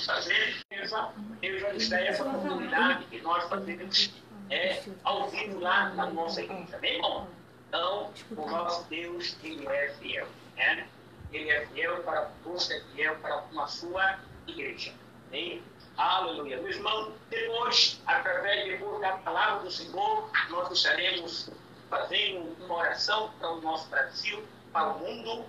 estamos fazendo, eu já lhes dei essa oportunidade que nós fazemos ao vivo lá na nossa igreja. Bem bom. Então, o nosso Deus, Ele é fiel. Né? Ele é fiel para você, é fiel para a sua igreja. Bem? Aleluia. Meu irmão, depois, através da palavra do Senhor, nós estaremos fazendo uma oração para o nosso Brasil, para o mundo,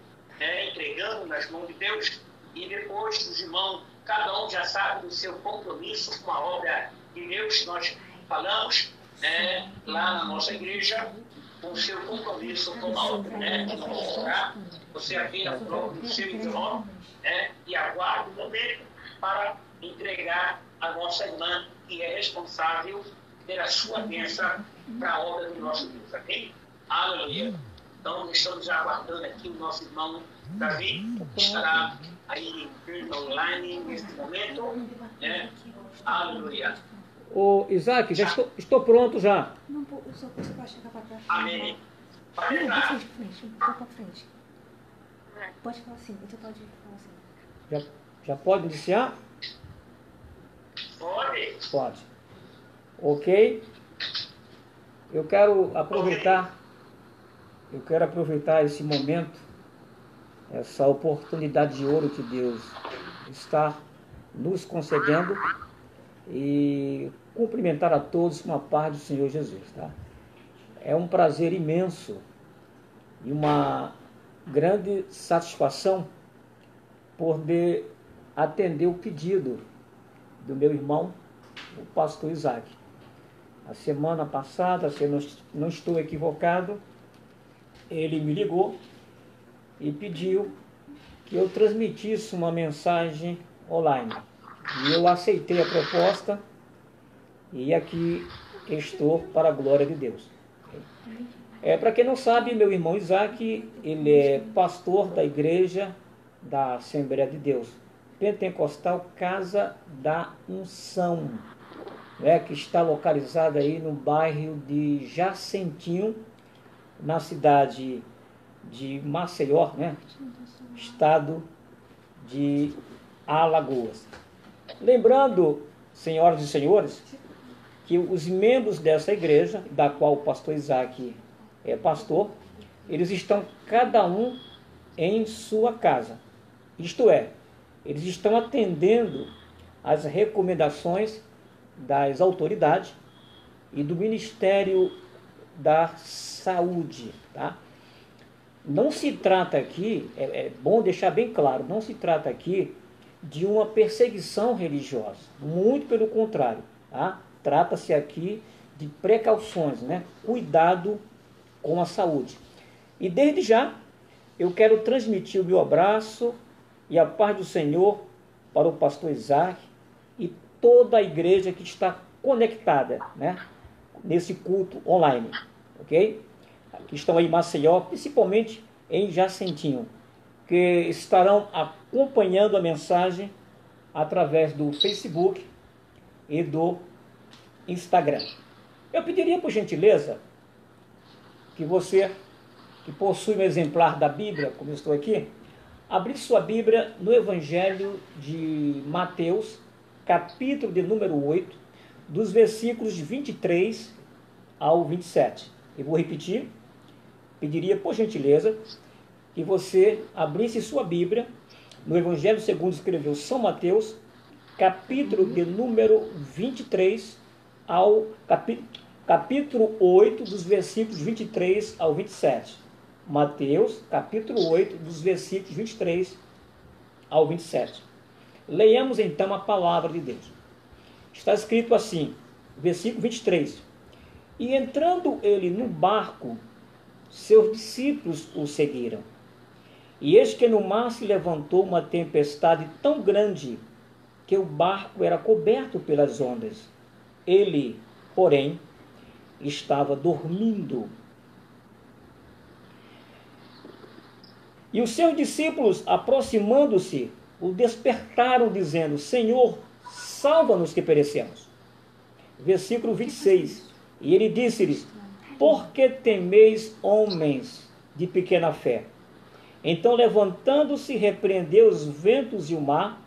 entregando nas mãos de Deus. E depois, os irmãos, cada um já sabe do seu compromisso com a obra de Deus. Nós falamos lá na nossa igreja, com o seu compromisso com a obra. Vamos orar. Você aqui na prova do seu irmão e aguarde o momento para entregar a nossa irmã, que é responsável pela sua bênção para a obra do nosso Deus. Ok? Aleluia. Então, estamos aguardando aqui o nosso irmão Davi, que estará aí online neste momento. Aleluia. Ô, Isaac, já estou pronto já. Não, você pode chegar para trás. Amém. Pode Não, entrar. de frente, para frente. Pode falar assim, você pode falar assim. Já pode iniciar? Pode. Pode. Ok. Eu quero aproveitar esse momento, essa oportunidade de ouro que Deus está nos concedendo e cumprimentar a todos com a paz do Senhor Jesus. Tá? É um prazer imenso e uma grande satisfação poder atender o pedido do meu irmão, o pastor Isaac. A semana passada, se eu não estou equivocado, ele me ligou e pediu que eu transmitisse uma mensagem online. E eu aceitei a proposta e aqui estou para a glória de Deus. Para quem não sabe, meu irmão Isaac, ele é pastor da igreja da Assembleia de Deus Pentecostal Casa da Unção, que está localizada aí no bairro de Jacentinho, na cidade de Maceió, estado de Alagoas. Lembrando, senhoras e senhores, que os membros dessa igreja, da qual o pastor Isaac é pastor, eles estão cada um em sua casa. Isto é, eles estão atendendo às recomendações das autoridades e do Ministério da Saúde. Tá? Não se trata aqui, é bom deixar bem claro, não se trata aqui de uma perseguição religiosa. Muito pelo contrário. Tá? Trata-se aqui de precauções, cuidado com a saúde. E desde já, eu quero transmitir o meu abraço e a paz do Senhor para o pastor Isaac e toda a igreja que está conectada nesse culto online. Ok? Que estão aí em Maceió, principalmente em Jacentinho, que estarão acompanhando a mensagem através do Facebook e do Instagram. Eu pediria, por gentileza, que você, que possui um exemplar da Bíblia, como eu estou aqui, abrisse sua Bíblia no Evangelho de Mateus, capítulo de número 8, dos versículos de 23 ao 27. Eu vou repetir. Pediria, por gentileza, que você abrisse sua Bíblia no Evangelho segundo escreveu São Mateus, capítulo de número 23 ao capítulo 8, dos versículos 23 ao 27. Mateus, capítulo 8, dos versículos 23 ao 27. Leiamos então a palavra de Deus. Está escrito assim, versículo 23. E entrando ele no barco, seus discípulos o seguiram. E eis que no mar se levantou uma tempestade tão grande que o barco era coberto pelas ondas. Ele, porém, estava dormindo. E os seus discípulos, aproximando-se, o despertaram, dizendo: Senhor, salva-nos que perecemos. Versículo 26. E ele disse-lhes: Por que temeis, homens de pequena fé? Então, levantando-se, repreendeu os ventos e o mar,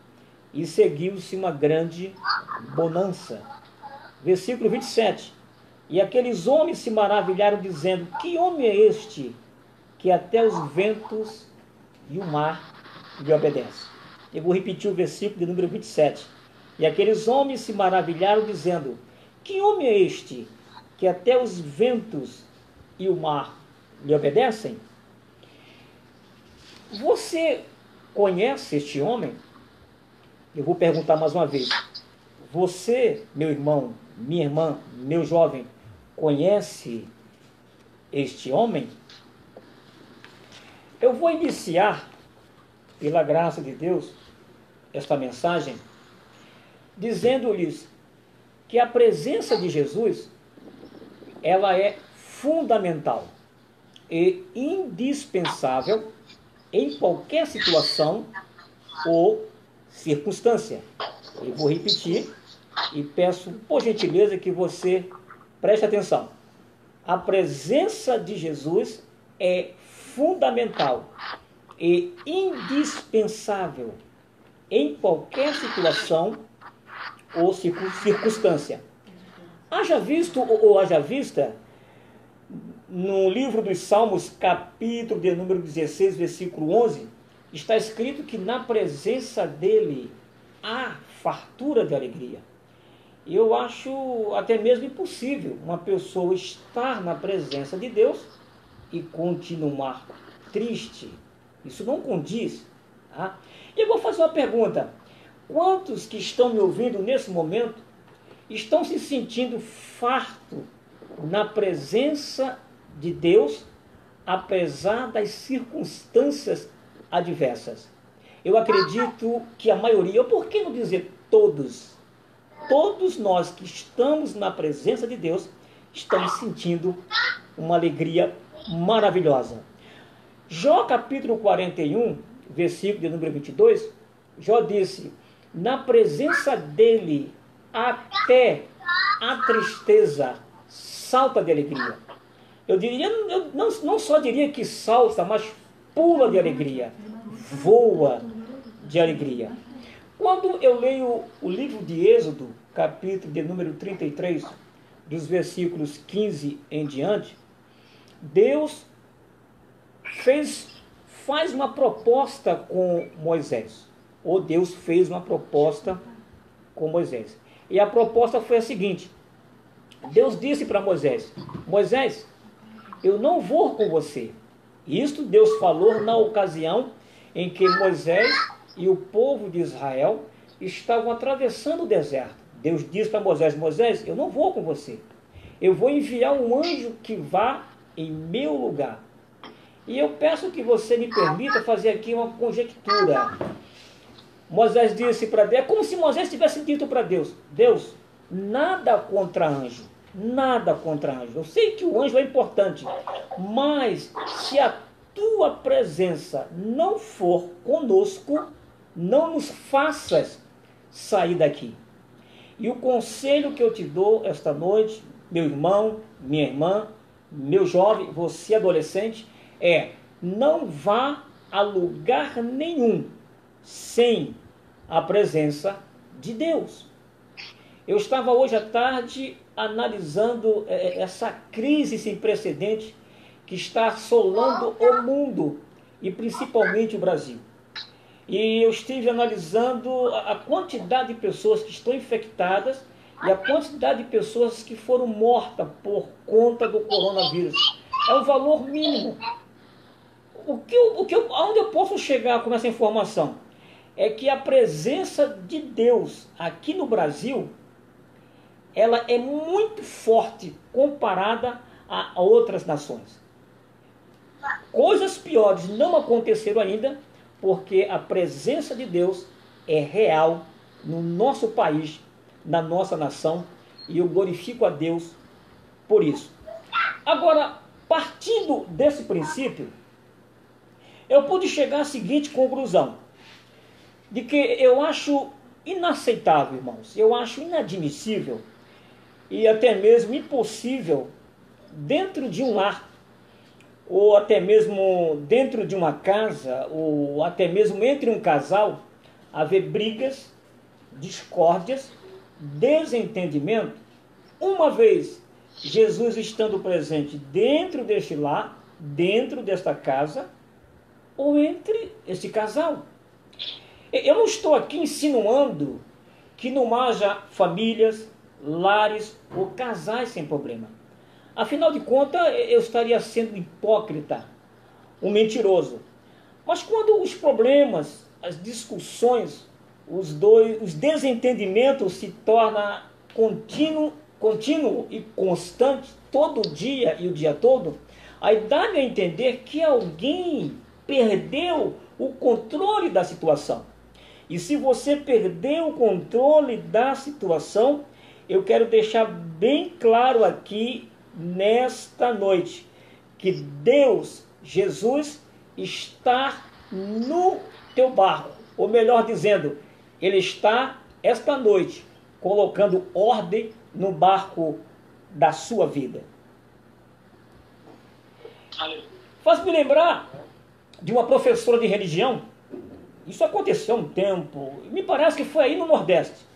e seguiu-se uma grande bonança. Versículo 27. E aqueles homens se maravilharam, dizendo: que homem é este, que até os ventos e o mar lhe obedecem? Eu vou repetir o versículo de número 27. E aqueles homens se maravilharam, dizendo: que homem é este, que até os ventos e o mar lhe obedecem? Você conhece este homem? Eu vou perguntar mais uma vez. Você, meu irmão, minha irmã, meu jovem, conhece este homem? Eu vou iniciar, pela graça de Deus, esta mensagem, dizendo-lhes que a presença de Jesus, ela é fundamental e indispensável em qualquer situação ou circunstância. Eu vou repetir e peço, por gentileza, que você preste atenção. A presença de Jesus é fundamental e indispensável em qualquer situação ou circunstância. Haja visto ou haja vista, no livro dos Salmos, capítulo de número 16, versículo 11, está escrito que na presença dele há fartura de alegria. Eu acho até mesmo impossível uma pessoa estar na presença de Deus e continuar triste. Isso não condiz. Tá? E eu vou fazer uma pergunta. Quantos que estão me ouvindo nesse momento estão se sentindo farto na presença de Deus, apesar das circunstâncias adversas? Eu acredito que a maioria, ou por que não dizer todos nós que estamos na presença de Deus, estamos sentindo uma alegria maravilhosa. Jó capítulo 41, versículo de número 22, Jó disse: na presença dele até a tristeza salta de alegria. Eu não só diria que salta, mas pula de alegria, voa de alegria. Quando eu leio o livro de Êxodo, capítulo de número 33, dos versículos 15 em diante, Deus faz uma proposta com Moisés. Ou Deus fez uma proposta com Moisés. E a proposta foi a seguinte: Deus disse para Moisés: Moisés, eu não vou com você. Isto Deus falou na ocasião em que Moisés e o povo de Israel estavam atravessando o deserto. Deus disse para Moisés: Moisés, eu não vou com você. Eu vou enviar um anjo que vá em meu lugar. E eu peço que você me permita fazer aqui uma conjectura. Moisés disse para Deus, é como se Moisés tivesse dito para Deus: Deus, nada contra anjo, nada contra anjo. Eu sei que o anjo é importante, mas se a tua presença não for conosco, não nos faças sair daqui. E o conselho que eu te dou esta noite, meu irmão, minha irmã, meu jovem, você adolescente, é: não vá a lugar nenhum sem a presença de Deus. Eu estava hoje à tarde analisando essa crise sem precedente que está assolando o mundo e principalmente o Brasil. E eu estive analisando a quantidade de pessoas que estão infectadas e a quantidade de pessoas que foram mortas por conta do coronavírus. É um valor mínimo. Aonde eu posso chegar com essa informação? É que a presença de Deus aqui no Brasil, ela é muito forte comparada a outras nações. Coisas piores não aconteceram ainda, porque a presença de Deus é real no nosso país, na nossa nação, e eu glorifico a Deus por isso. Agora, partindo desse princípio, eu pude chegar à seguinte conclusão, de que eu acho inaceitável, irmãos, eu acho inadmissível e até mesmo impossível, dentro de um lar, ou até mesmo dentro de uma casa, ou até mesmo entre um casal, haver brigas discórdias, desentendimento, uma vez Jesus estando presente dentro deste lar, dentro desta casa, ou entre este casal. Eu não estou aqui insinuando que não haja famílias, lares ou casais sem problema. Afinal de contas, eu estaria sendo hipócrita, um mentiroso. Mas quando os problemas, as discussões, os desentendimentos se tornam contínuo e constante, todo dia e o dia todo, aí dá-me a entender que alguém perdeu o controle da situação. E se você perdeu o controle da situação, eu quero deixar bem claro aqui nesta noite que Deus, Jesus, está no teu barco. Ou melhor dizendo, Ele está esta noite colocando ordem no barco da sua vida. Faz-me lembrar de uma professora de religião. Isso aconteceu há um tempo, me parece que foi aí no Nordeste.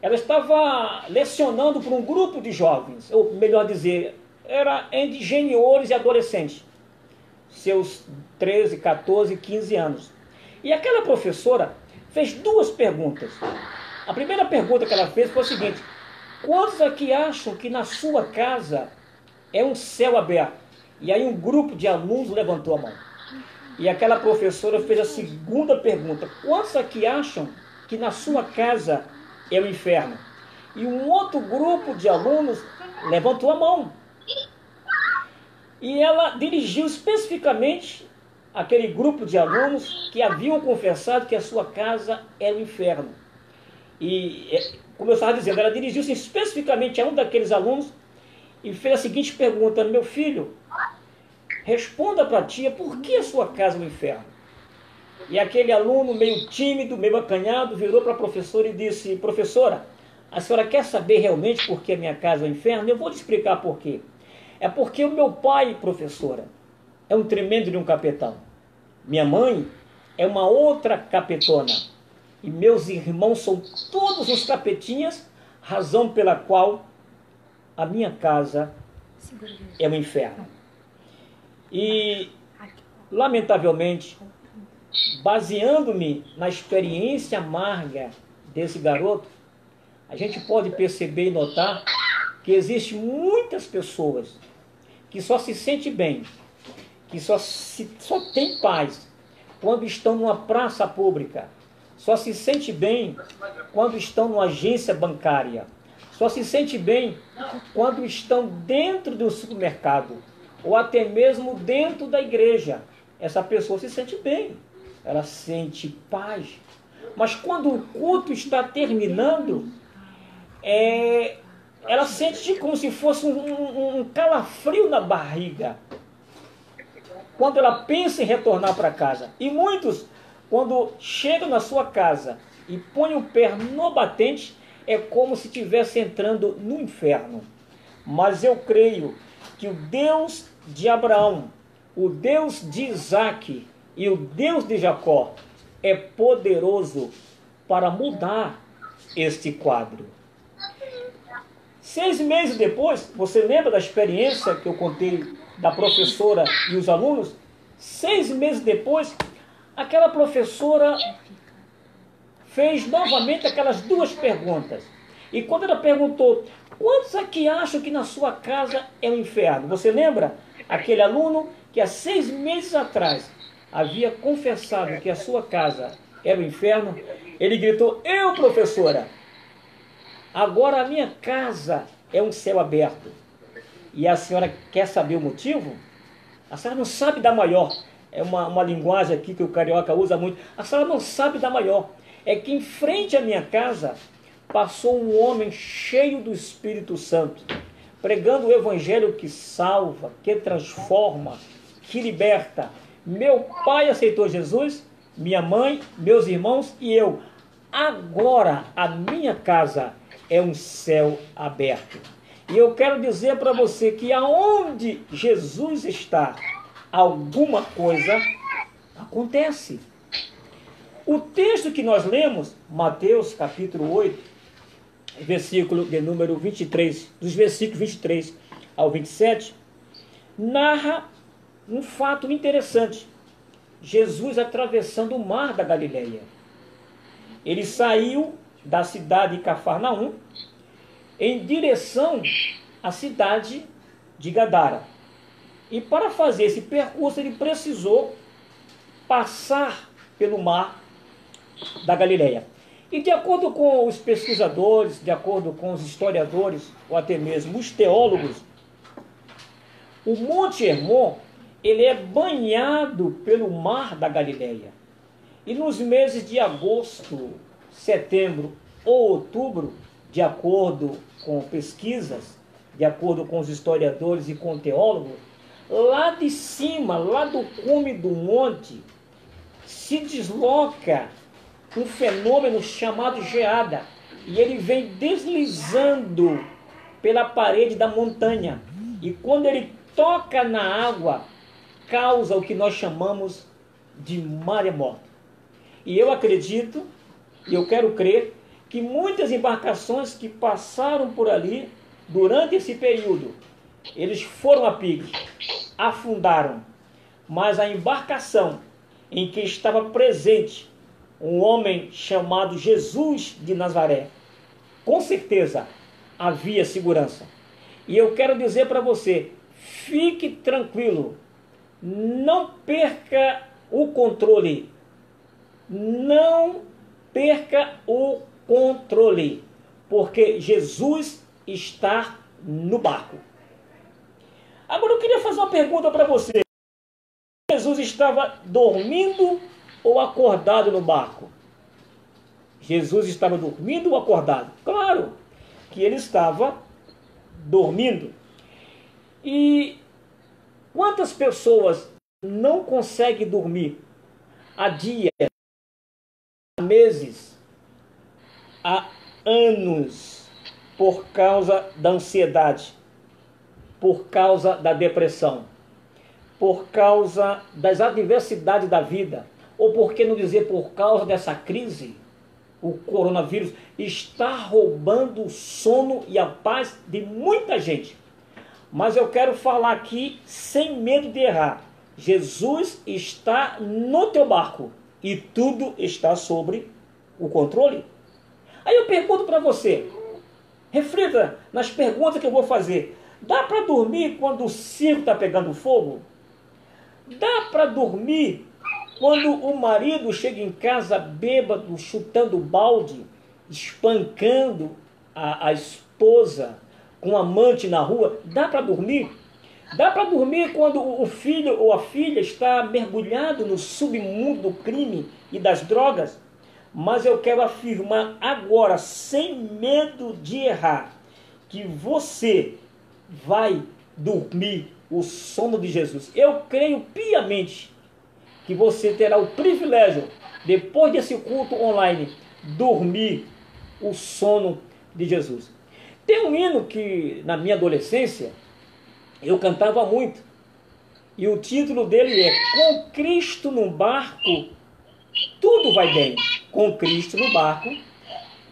Ela estava lecionando para um grupo de jovens, ou melhor dizer, era entre juniores e adolescentes, seus 13, 14, 15 anos. E aquela professora fez duas perguntas. A primeira pergunta que ela fez foi a seguinte: quantos aqui acham que na sua casa é um céu aberto? E aí um grupo de alunos levantou a mão. E aquela professora fez a segunda pergunta: quantos aqui acham que na sua casa é o inferno? E um outro grupo de alunos levantou a mão. E ela dirigiu especificamente aquele grupo de alunos que haviam confessado que a sua casa era o inferno. E, como eu estava dizendo, ela dirigiu-se especificamente a um daqueles alunos e fez a seguinte pergunta: meu filho, responda para a tia, por que a sua casa é um inferno? E aquele aluno, meio tímido, meio acanhado, virou para a professora e disse: professora, a senhora quer saber realmente por que a minha casa é um inferno? Eu vou te explicar por quê. É porque o meu pai, professora, é um tremendo de um capetão. Minha mãe é uma outra capetona. E meus irmãos são todos os capetinhas, razão pela qual a minha casa é um inferno. E, lamentavelmente, baseando-me na experiência amarga desse garoto, a gente pode perceber e notar que existem muitas pessoas que só se sentem bem, que só tem paz quando estão numa praça pública, só se sente bem quando estão numa agência bancária, só se sente bem quando estão dentro do supermercado, ou até mesmo dentro da igreja. Essa pessoa se sente bem, ela sente paz. Mas quando o culto está terminando, ela sente como se fosse um calafrio na barriga, quando ela pensa em retornar para casa. E muitos, quando chegam na sua casa e põem o pé no batente, é como se estivesse entrando no inferno. Mas eu creio que o Deus de Abraão, o Deus de Isaac e o Deus de Jacó é poderoso para mudar este quadro. 6 meses depois, você lembra da experiência que eu contei da professora e os alunos? 6 meses depois, aquela professora fez novamente aquelas duas perguntas. E quando ela perguntou: quantos aqui acham que na sua casa é um inferno? Você lembra? Aquele aluno que há 6 meses atrás havia confessado que a sua casa era o inferno, ele gritou: eu, professora, agora a minha casa é um céu aberto. E a senhora quer saber o motivo? A senhora não sabe dar maior. É uma linguagem aqui que o carioca usa muito. A senhora não sabe dar maior. É que em frente à minha casa passou um homem cheio do Espírito Santo, pregando o evangelho que salva, que transforma, que liberta. Meu pai aceitou Jesus, minha mãe, meus irmãos e eu. Agora a minha casa é um céu aberto. E eu quero dizer para você que aonde Jesus está, alguma coisa acontece. O texto que nós lemos, Mateus capítulo 8, versículo de número 23, dos versículos 23 ao 27, narra um fato interessante. Jesus atravessando o mar da Galileia. Ele saiu da cidade de Cafarnaum em direção à cidade de Gadara. E para fazer esse percurso ele precisou passar pelo mar da Galileia. E de acordo com os pesquisadores, de acordo com os historiadores, ou até mesmo os teólogos, o Monte Hermon, ele é banhado pelo mar da Galileia. E nos meses de agosto, setembro ou outubro, de acordo com pesquisas, de acordo com os historiadores e com teólogos, lá de cima, lá do cume do monte, se desloca um fenômeno chamado geada. E ele vem deslizando pela parede da montanha. E quando ele toca na água, causa o que nós chamamos de maremoto. E eu acredito, e eu quero crer, que muitas embarcações que passaram por ali durante esse período, eles foram a pique, afundaram. Mas a embarcação em que estava presente um homem chamado Jesus de Nazaré, com certeza havia segurança. E eu quero dizer para você, fique tranquilo, não perca o controle, não perca o controle, porque Jesus está no barco. Agora eu queria fazer uma pergunta para você. Jesus estava dormindo ou acordado no barco? Jesus estava dormindo ou acordado? Claro que ele estava dormindo. E quantas pessoas não conseguem dormir há dias, há meses, há anos, por causa da ansiedade, por causa da depressão, por causa das adversidades da vida, ou por que não dizer por causa dessa crise? O coronavírus está roubando o sono e a paz de muita gente. Mas eu quero falar aqui sem medo de errar. Jesus está no teu barco e tudo está sobre o controle. Aí eu pergunto para você, reflita nas perguntas que eu vou fazer. Dá para dormir quando o circo está pegando fogo? Dá para dormir quando o marido chega em casa bêbado, chutando balde, espancando a esposa com um amante na rua? Dá para dormir? Dá para dormir quando o filho ou a filha está mergulhado no submundo do crime e das drogas? Mas eu quero afirmar agora, sem medo de errar, que você vai dormir o sono de Jesus. Eu creio piamente que você terá o privilégio, depois desse culto online, dormir o sono de Jesus. Tem um hino que, na minha adolescência, eu cantava muito. E o título dele é Com Cristo no Barco, Tudo Vai Bem. Com Cristo no Barco,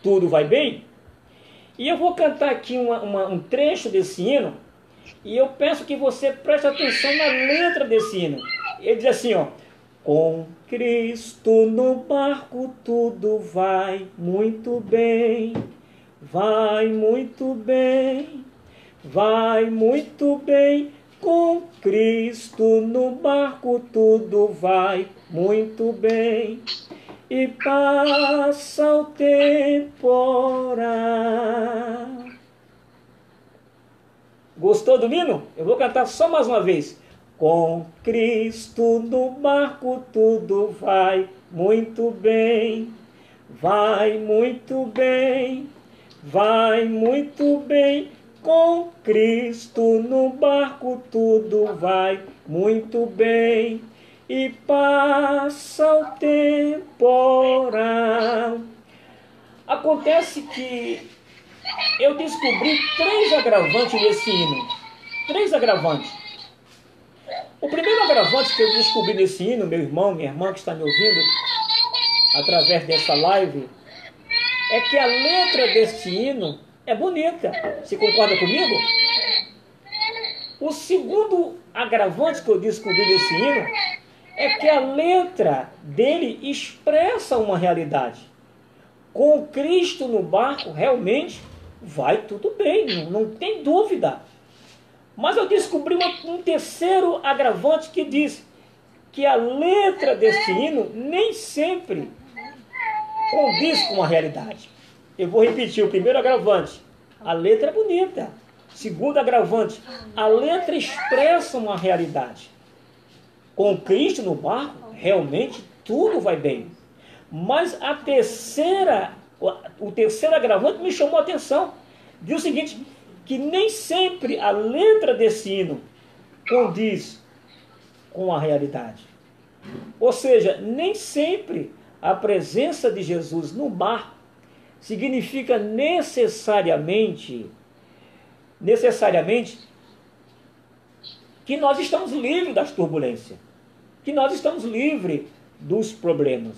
Tudo Vai Bem. E eu vou cantar aqui um trecho desse hino, e eu peço que você preste atenção na letra desse hino. Ele diz assim, ó: com Cristo no barco tudo vai muito bem, vai muito bem, vai muito bem. Com Cristo no barco tudo vai muito bem, e passa o temporal. Gostou do hino? Eu vou cantar só mais uma vez. Com Cristo no barco tudo vai muito bem, vai muito bem, vai muito bem. Com Cristo no barco tudo vai muito bem, e passa o temporal. Acontece que eu descobri 3 agravantes nesse hino. 3 agravantes. O primeiro agravante que eu descobri nesse hino, meu irmão, minha irmã que está me ouvindo, através dessa live, é que a letra deste hino é bonita. Você concorda comigo? O segundo agravante que eu descobri desse hino é que a letra dele expressa uma realidade. Com Cristo no barco, realmente vai tudo bem, não tem dúvida. Mas eu descobri um terceiro agravante que diz que a letra deste hino nem sempre condiz com a realidade. Eu vou repetir o primeiro agravante. A letra é bonita. Segundo agravante, a letra expressa uma realidade. Com Cristo no barco, realmente tudo vai bem. Mas o terceiro agravante me chamou a atenção. Diz o seguinte, que nem sempre a letra desse hino condiz com a realidade. Ou seja, nem sempre a presença de Jesus no barco significa necessariamente que nós estamos livres das turbulências, que nós estamos livres dos problemas.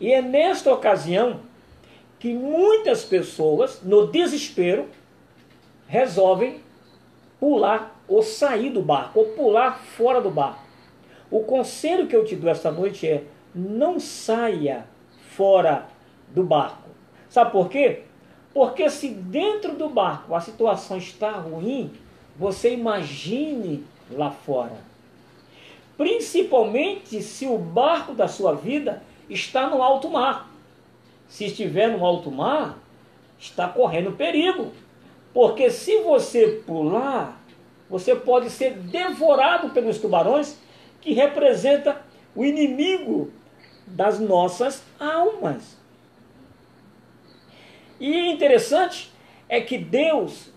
E é nesta ocasião que muitas pessoas, no desespero, resolvem pular ou sair do barco, ou pular fora do barco. O conselho que eu te dou esta noite é: não saia fora do barco. Sabe por quê? Porque se dentro do barco a situação está ruim, você imagine lá fora. Principalmente se o barco da sua vida está no alto mar. Se estiver no alto mar, está correndo perigo. Porque se você pular, você pode ser devorado pelos tubarões, que representa o inimigo das nossas almas. E interessante é que Deus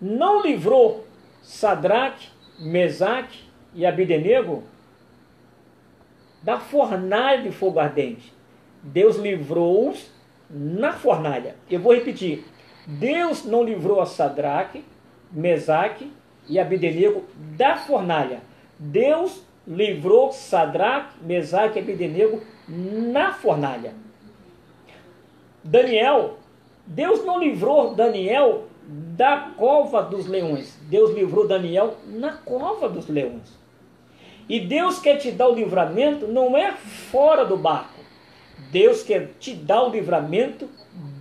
não livrou Sadraque, Mesaque e Abdenego da fornalha de fogo ardente. Deus livrou-os na fornalha. Eu vou repetir. Deus não livrou a Sadraque, Mesaque e Abdenego da fornalha. Deus livrou Sadraque, Mesaque e Abdenego na fornalha. Deus não livrou Daniel da cova dos leões. Deus livrou Daniel na cova dos leões. E Deus quer te dar o livramento, não é fora do barco. Deus quer te dar o livramento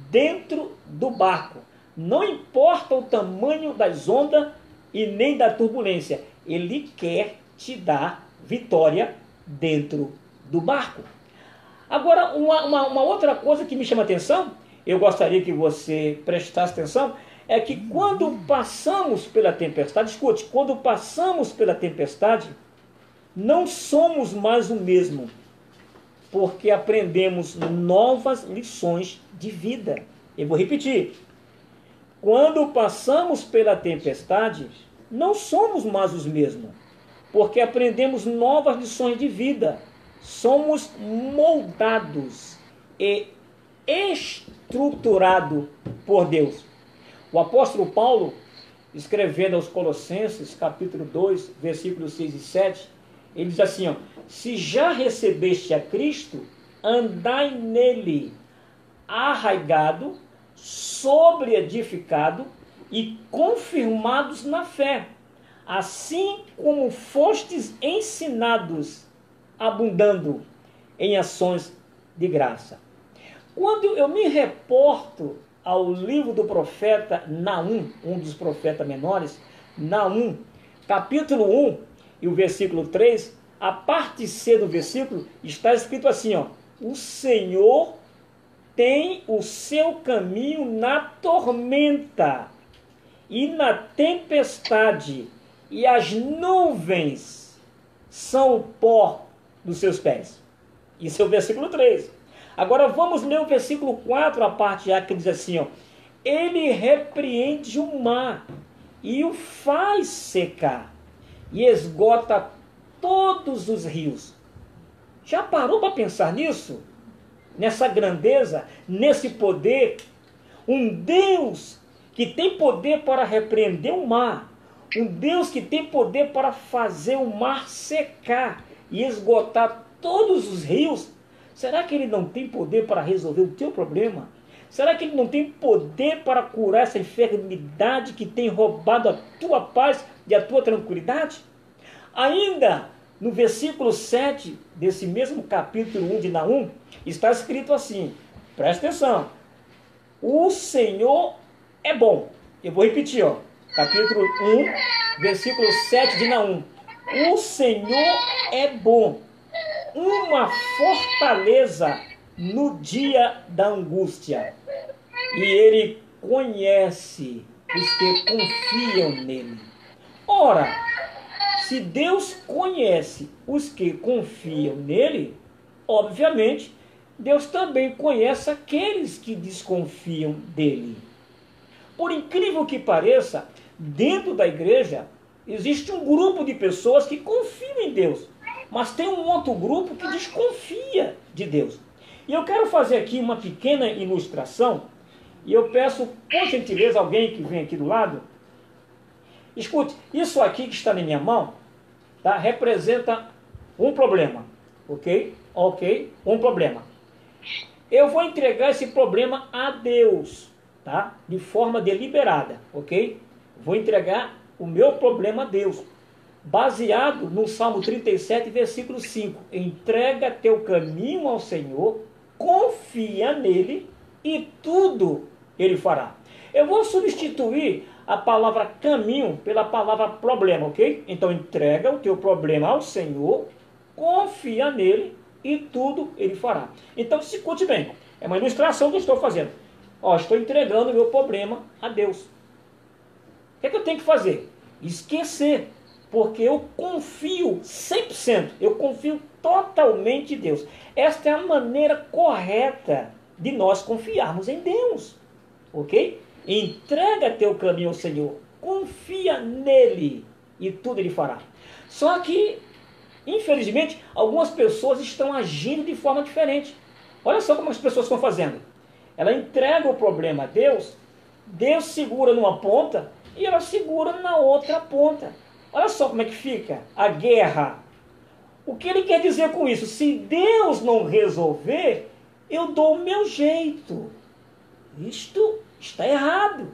dentro do barco. Não importa o tamanho das ondas e nem da turbulência. Ele quer te dar vitória dentro do barco. Agora, uma outra coisa que me chama a atenção, eu gostaria que você prestasse atenção, é que quando passamos pela tempestade, escute, quando passamos pela tempestade, não somos mais o mesmo, porque aprendemos novas lições de vida. Eu vou repetir. Quando passamos pela tempestade, não somos mais os mesmos, porque aprendemos novas lições de vida. Somos moldados e estruturados por Deus. O apóstolo Paulo, escrevendo aos Colossenses, capítulo 2, versículos 6 e 7, ele diz assim, se já recebeste a Cristo, andai nele, arraigado, sobreedificado e confirmados na fé, assim como fostes ensinados, abundando em ações de graça. Quando eu me reporto ao livro do profeta Naum, um dos profetas menores, Naum, capítulo 1 e o versículo 3, a parte C do versículo está escrito assim, o Senhor tem o seu caminho na tormenta e na tempestade, e as nuvens são o pó dos seus pés. Isso é o versículo 3. Agora vamos ler o versículo 4, a parte A, que diz assim, ele repreende o mar e o faz secar e esgota todos os rios. Já parou para pensar nisso? Nessa grandeza, nesse poder? Um Deus que tem poder para repreender o mar, um Deus que tem poder para fazer o mar secar e esgotar todos os rios. Será que Ele não tem poder para resolver o teu problema? Será que Ele não tem poder para curar essa enfermidade que tem roubado a tua paz e a tua tranquilidade? Ainda no versículo 7 desse mesmo capítulo 1 de Naum, está escrito assim, presta atenção, o Senhor é bom. Eu vou repetir, ó, capítulo 1, versículo 7 de Naum. O Senhor é bom, uma fortaleza no dia da angústia, e Ele conhece os que confiam nele. Ora, se Deus conhece os que confiam nele, obviamente, Deus também conhece aqueles que desconfiam dele. Por incrível que pareça, dentro da igreja, existe um grupo de pessoas que confiam em Deus, mas tem um outro grupo que desconfia de Deus. E eu quero fazer aqui uma pequena ilustração, e eu peço, por gentileza, alguém que vem aqui do lado, escute, isso aqui que está na minha mão, tá, representa um problema, ok? Ok, um problema. Eu vou entregar esse problema a Deus, tá? De forma deliberada, ok? Vou entregar o meu problema a Deus, baseado no Salmo 37, versículo 5. Entrega teu caminho ao Senhor, confia nele e tudo ele fará. Eu vou substituir a palavra caminho pela palavra problema, ok? Então entrega o teu problema ao Senhor, confia nele e tudo ele fará. Então se escute bem, é uma ilustração que eu estou fazendo. Ó, estou entregando o meu problema a Deus. O que é que eu tenho que fazer? Esquecer, porque eu confio 100%, eu confio totalmente em Deus. Esta é a maneira correta de nós confiarmos em Deus, ok? Entrega teu caminho ao Senhor, confia nele e tudo ele fará. Só que, infelizmente, algumas pessoas estão agindo de forma diferente. Olha só como as pessoas estão fazendo. Ela entrega o problema a Deus, Deus segura numa ponta e ela segura na outra ponta. Olha só como é que fica a guerra. O que ele quer dizer com isso? Se Deus não resolver, eu dou o meu jeito. Isto está errado.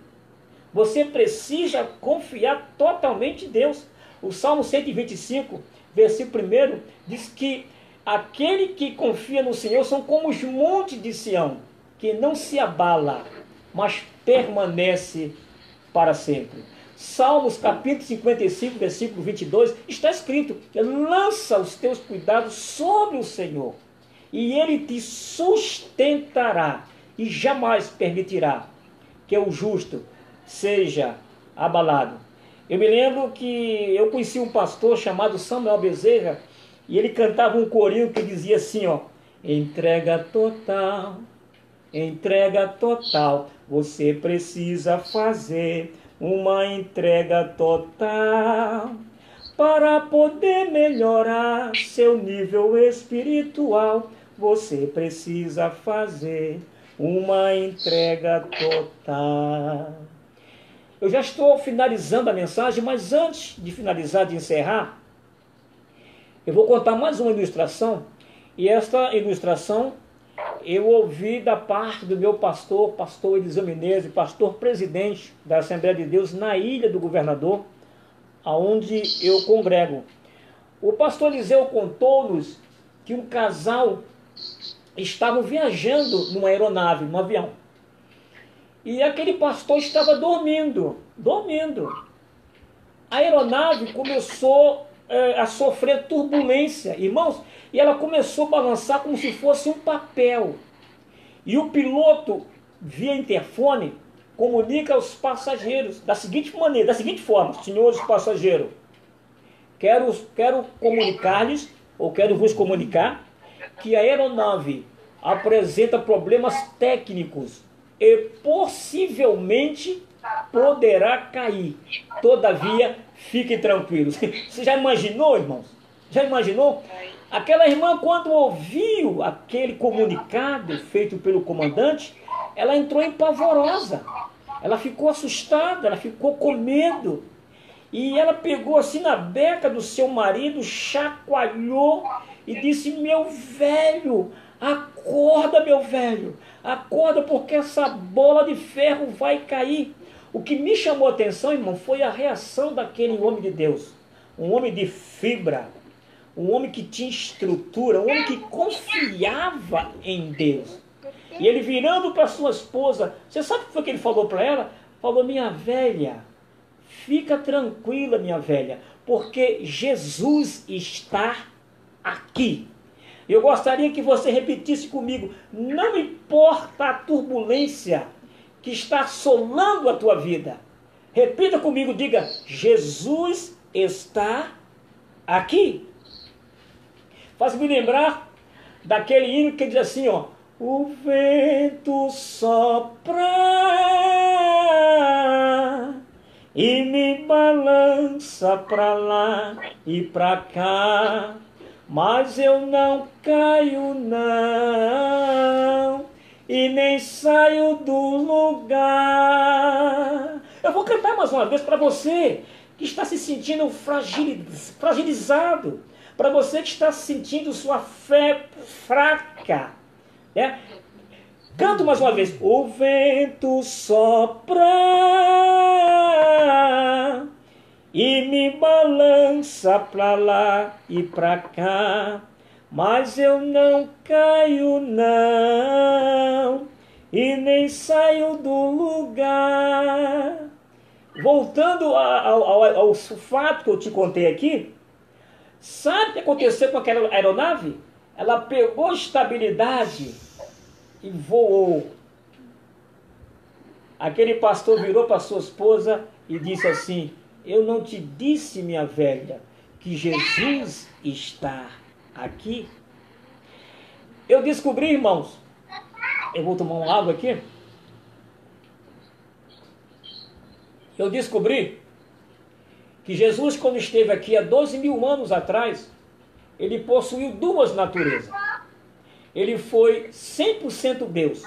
Você precisa confiar totalmente em Deus. O Salmo 125, versículo 1, diz que aquele que confia no Senhor são como os montes de Sião, que não se abala, mas permanece para sempre. Salmos capítulo 55, versículo 22, está escrito, lança os teus cuidados sobre o Senhor, e Ele te sustentará, e jamais permitirá que o justo seja abalado. Eu me lembro que eu conheci um pastor chamado Samuel Bezerra, e ele cantava um corinho que dizia assim, ó, entrega total, você precisa fazer uma entrega total para poder melhorar seu nível espiritual. Você precisa fazer uma entrega total. Eu já estou finalizando a mensagem, mas antes de finalizar, de encerrar, eu vou contar mais uma ilustração. E esta ilustração eu ouvi da parte do meu pastor Eliseu Menezes, pastor presidente da Assembleia de Deus na Ilha do Governador, aonde eu congrego. O pastor Eliseu contou-nos que um casal estava viajando numa aeronave, num avião. E aquele pastor estava dormindo. A aeronave começou a sofrer turbulência, irmãos, e ela começou a balançar como se fosse um papel. E o piloto, via interfone, comunica aos passageiros da seguinte forma, senhores passageiros, quero comunicar-lhes, ou quero vos comunicar, que a aeronave apresenta problemas técnicos e possivelmente poderá cair. Todavia, fiquem tranquilos. Você já imaginou, irmãos? Já imaginou? Aquela irmã, quando ouviu aquele comunicado feito pelo comandante, ela entrou em pavorosa. Ela ficou assustada, ela ficou com medo. E ela pegou assim na beca do seu marido, chacoalhou e disse, meu velho, Acorda, meu velho, acorda, porque essa bola de ferro vai cair. O que me chamou a atenção, irmão, foi a reação daquele homem de Deus. Um homem de fibra, um homem que tinha estrutura, um homem que confiava em Deus. E ele virando para sua esposa, você sabe o que foi que ele falou para ela? Falou: minha velha, fica tranquila, minha velha, porque Jesus está aqui. Eu gostaria que você repetisse comigo: não importa a turbulência que está assolando a tua vida. Repita comigo, diga: Jesus está aqui. Faz-me lembrar daquele hino que diz assim, ó: o vento sopra e me balança para lá e para cá, mas eu não caio não, e nem saio do lugar. Eu vou cantar mais uma vez para você que está se sentindo fragilizado, para você que está sentindo sua fé fraca, né? Canto mais uma vez: o vento sopra e me balança para lá e para cá, mas eu não caio não, e nem saio do lugar. Voltando ao fato que eu te contei aqui, sabe o que aconteceu com aquela aeronave? Ela pegou estabilidade e voou. Aquele pastor virou para sua esposa e disse assim: eu não te disse, minha velha, que Jesus está aqui? Eu descobri, irmãos, eu vou tomar uma água aqui. Eu descobri que Jesus, quando esteve aqui há 12.000 anos atrás, ele possuiu duas naturezas. Ele foi 100% Deus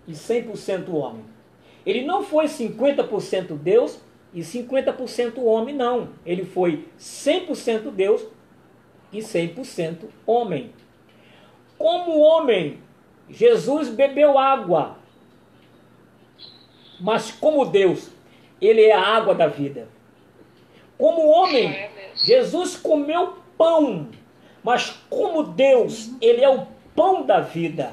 e 100% homem. Ele não foi 50% Deus e 50% homem, não. Ele foi 100% Deus e 100% homem. Como homem, Jesus bebeu água, mas como Deus, ele é a água da vida. Como homem, Jesus comeu pão, mas como Deus, ele é o pão da vida.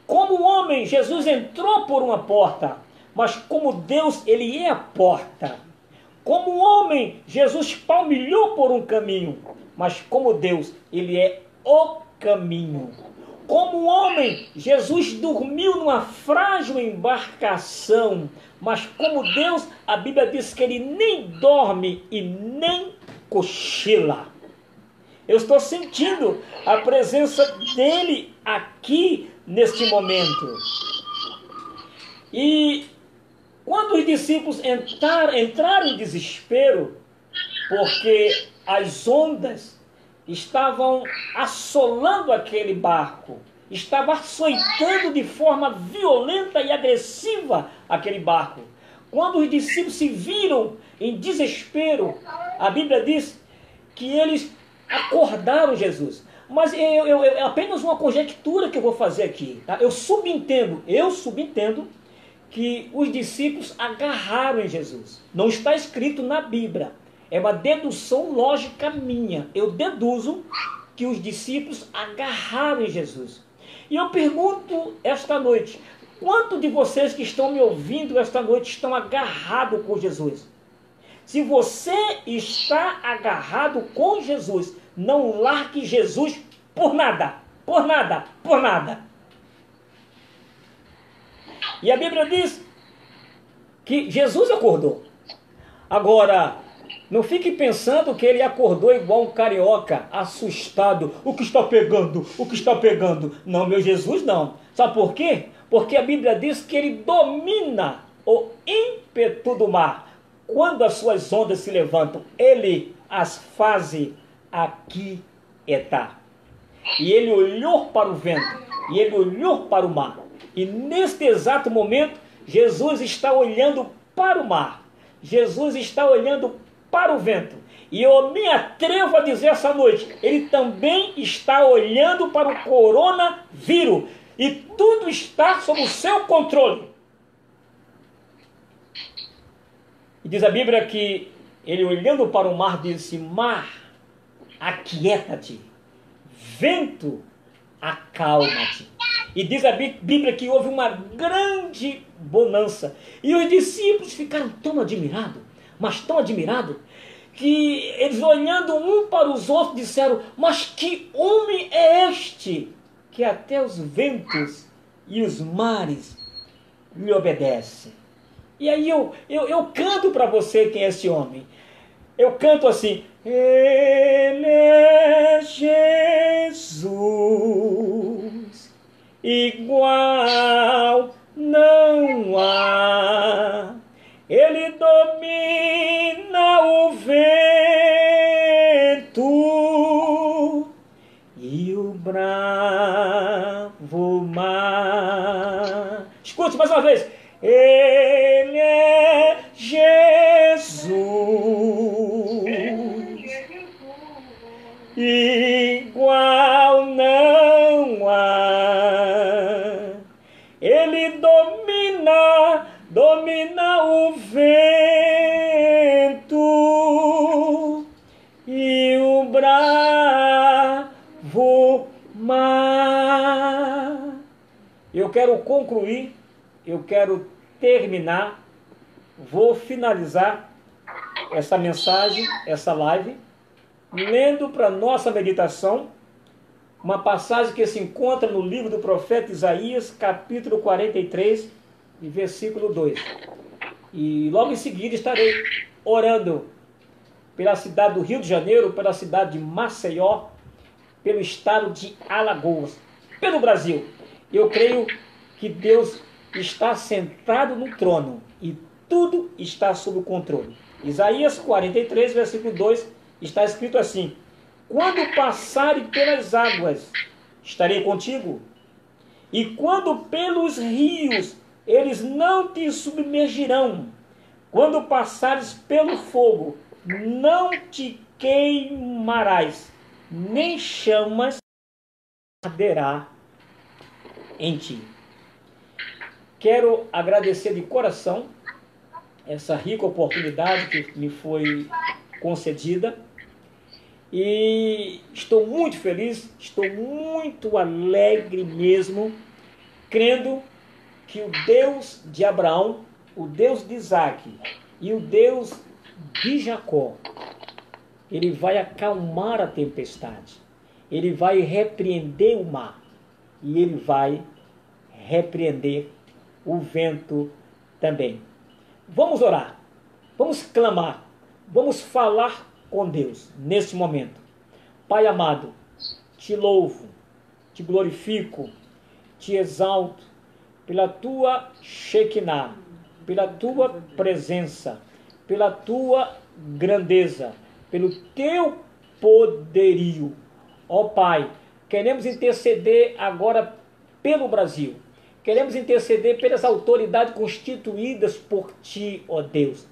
Como homem, Jesus entrou por uma porta, mas como Deus, ele é a porta. Como homem, Jesus palmilhou por um caminho, mas como Deus, ele é o caminho. Como homem, Jesus dormiu numa frágil embarcação, mas como Deus, a Bíblia diz que ele nem dorme e nem cochila. Eu estou sentindo a presença dele aqui neste momento. E quando os discípulos entraram em desespero, porque as ondas estavam assolando aquele barco, estavam açoitando de forma violenta e agressiva aquele barco. Quando os discípulos se viram em desespero, a Bíblia diz que eles acordaram Jesus. Mas é apenas uma conjectura que eu vou fazer aqui. Tá? Eu subentendo que os discípulos agarraram em Jesus. Não está escrito na Bíblia. É uma dedução lógica minha. Eu deduzo que os discípulos agarraram em Jesus. E eu pergunto esta noite: quantos de vocês que estão me ouvindo esta noite estão agarrados com Jesus? Se você está agarrado com Jesus, não largue Jesus por nada, por nada, por nada. E a Bíblia diz que Jesus acordou. Agora, não fique pensando que ele acordou igual um carioca, assustado. O que está pegando? O que está pegando? Não, meu Jesus não. Sabe por quê? Porque a Bíblia diz que ele domina o ímpeto do mar. Quando as suas ondas se levantam, ele as faz aquietar. E ele olhou para o vento, e ele olhou para o mar. E neste exato momento, Jesus está olhando para o mar. Jesus está olhando para o vento. E eu me atrevo a dizer essa noite, ele também está olhando para o coronavírus. E tudo está sob o seu controle. E diz a Bíblia que ele, olhando para o mar, disse: mar, aquieta-te. Vento, acalma-te. E diz a Bíblia que houve uma grande bonança. E os discípulos ficaram tão admirados, mas tão admirados, que eles, olhando um para os outros, disseram: mas que homem é este, que até os ventos e os mares lhe obedecem? E aí eu canto para você quem é esse homem. Eu canto assim: ele é Jesus, igual não há. Ele domina o vento e o bravo mar. Escute mais uma vez. Ele é Jesus, igual não há. Ele domina o vento e o bravo mar. Eu quero concluir, eu quero terminar, vou finalizar essa mensagem, essa live, lendo para nossa meditação uma passagem que se encontra no livro do profeta Isaías, capítulo 43, e versículo 2. E logo em seguida estarei orando pela cidade do Rio de Janeiro, pela cidade de Maceió, pelo estado de Alagoas, pelo Brasil. Eu creio que Deus está sentado no trono e tudo está sob o controle. Isaías 43, versículo 2, está escrito assim: quando passares pelas águas, estarei contigo, e quando pelos rios, eles não te submergirão. Quando passares pelo fogo, não te queimarás, nem chamas arderá em ti. Quero agradecer de coração essa rica oportunidade que me foi concedida. E estou muito feliz, estou muito alegre mesmo, crendo que o Deus de Abraão, o Deus de Isaac e o Deus de Jacó, ele vai acalmar a tempestade, ele vai repreender o mar e ele vai repreender o vento também. Vamos orar, vamos clamar, vamos falar com Deus neste momento. Pai amado, te louvo, te glorifico, te exalto pela tua Shekinah, pela tua presença, pela tua grandeza, pelo teu poderio. Ó Pai, queremos interceder agora pelo Brasil. Queremos interceder pelas autoridades constituídas por ti, ó Deus.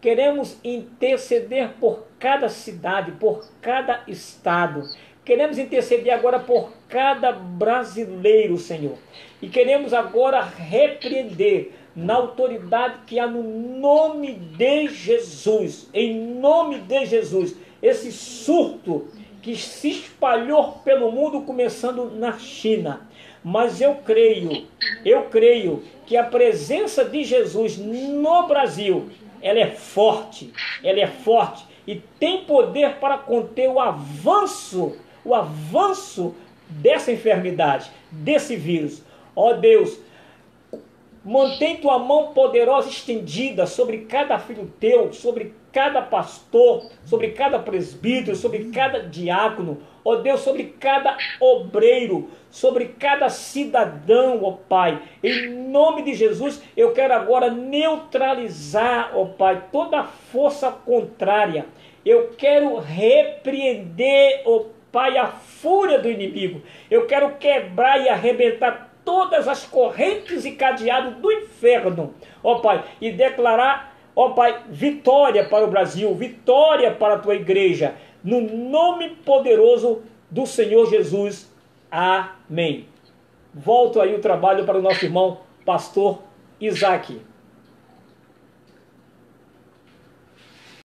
Queremos interceder por cada cidade, por cada estado. Queremos interceder agora por cada brasileiro, Senhor. E queremos agora repreender na autoridade que há no nome de Jesus, em nome de Jesus, esse surto que se espalhou pelo mundo, começando na China. Mas eu creio que a presença de Jesus no Brasil, ela é forte e tem poder para conter o avanço dessa enfermidade, desse vírus. Ó Deus, mantém tua mão poderosa estendida sobre cada filho teu, sobre cada pastor, sobre cada presbítero, sobre cada diácono, ó Deus, sobre cada obreiro, sobre cada cidadão, ó Pai. Em nome de Jesus, eu quero agora neutralizar, ó Pai, toda força contrária. Eu quero repreender, ó Pai, a fúria do inimigo. Eu quero quebrar e arrebentar todas as correntes e cadeados do inferno, ó Pai, e declarar, Ó Pai, vitória para o Brasil, vitória para a tua igreja, no nome poderoso do Senhor Jesus. Amém. Volto aí o trabalho para o nosso irmão pastor Isaac.